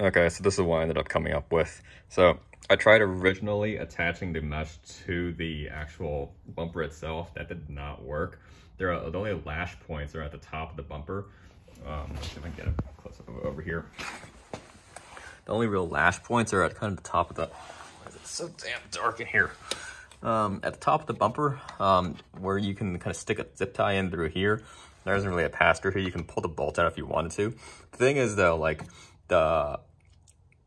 Okay, so this is what I ended up coming up with. So I tried originally attaching the mesh to the actual bumper itself. That did not work. There are the only lash points are at the top of the bumper. Let's see if I can get a close up of it over here. The only real lash points are at kind of the top of the, why is it so damn dark in here? At the top of the bumper, where you can kind of stick a zip tie in through here. There isn't really a pass through here. You can pull the bolt out if you wanted to. The thing is though, like the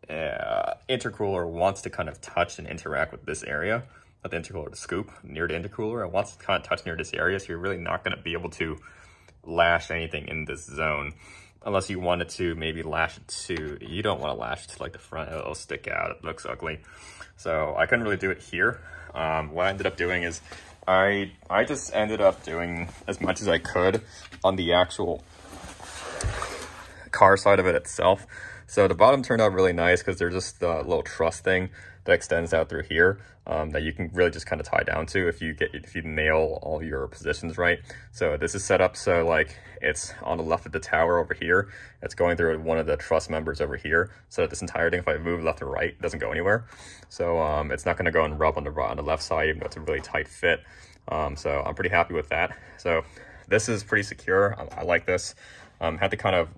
intercooler wants to kind of touch and interact with this area. Not the intercooler, the scoop near the intercooler. It wants to kind of touch near this area, so you're really not going to be able to lash anything in this zone. Unless you wanted to maybe lash it to, you don't want to lash it to like the front, it'll stick out, it looks ugly. So I couldn't really do it here. What I ended up doing is I just ended up doing as much as I could on the actual car side of it itself. So the bottom turned out really nice because there's just a little truss thing that extends out through here that you can really just kind of tie down to if you nail all your positions right. So this is set up so like it's on the left of the tower over here. It's going through one of the truss members over here. So that this entire thing, if I move left or right, it doesn't go anywhere. So it's not going to go and rub on the left side, even though it's a really tight fit. So I'm pretty happy with that. So this is pretty secure. I like this. Had to kind of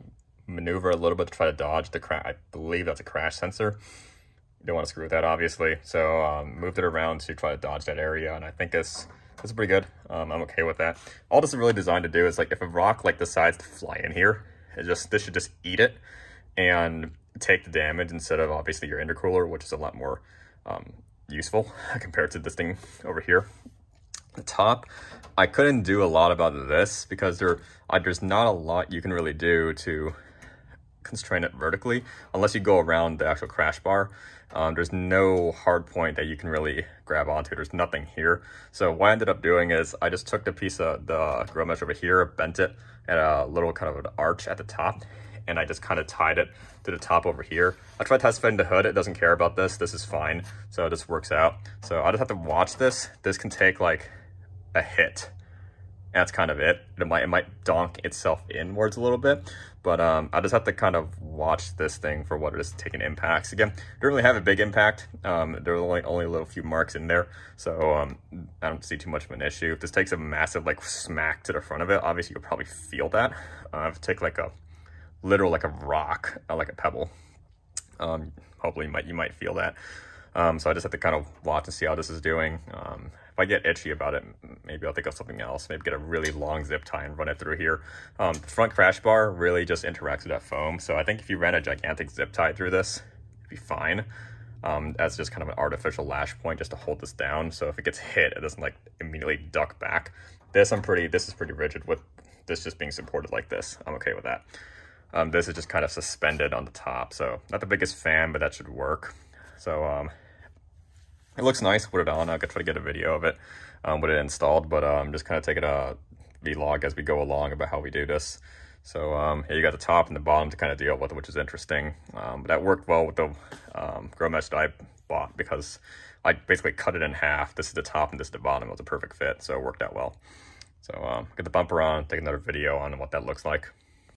maneuver a little bit to try to dodge the crash. I believe that's a crash sensor. You don't want to screw with that, obviously. So moved it around to try to dodge that area, and I think it's pretty good. I'm okay with that. All this is really designed to do is like if a rock like decides to fly in here, this should just eat it and take the damage instead of obviously your intercooler, which is a lot more useful compared to this thing over here. The top, I couldn't do a lot about this because there's not a lot you can really do to constrain it vertically unless you go around the actual crash bar. There's no hard point that you can really grab onto. There's nothing here. So what I ended up doing is I just took the piece of the Grille Mesh over here, bent it at a little kind of an arch at the top, and I just kind of tied it to the top over here. I tried test fitting the hood. It doesn't care about this. This is fine. So this works out. So I just have to watch this. This can take like a hit. That's kind of it. It might donk itself inwards a little bit, but I just have to kind of watch this thing for what it is taking impacts. Again, don't really have a big impact. There are only a little few marks in there, so I don't see too much of an issue. If this takes a massive like smack to the front of it, obviously you'll probably feel that. If it take like a literal like a rock, like a pebble, hopefully you might feel that. So I just have to kind of watch and see how this is doing. If I get itchy about it, maybe I'll think of something else. Maybe get a really long zip tie and run it through here. The front crash bar really just interacts with that foam. So I think if you ran a gigantic zip tie through this, it'd be fine. As just kind of an artificial lash point just to hold this down. So if it gets hit, it doesn't like immediately duck back. This is pretty rigid with this just being supported like this. I'm okay with that. This is just kind of suspended on the top. So not the biggest fan, but that should work. So it looks nice. Put it on. I'll try to get a video of it with it installed, but I'm just kind of taking a vlog as we go along about how we do this. So here you got the top and the bottom to kind of deal with, which is interesting. But that worked well with the Grille Mesh that I bought because I basically cut it in half. This is the top and this is the bottom. It was a perfect fit, so it worked out well. So get the bumper on, take another video on what that looks like.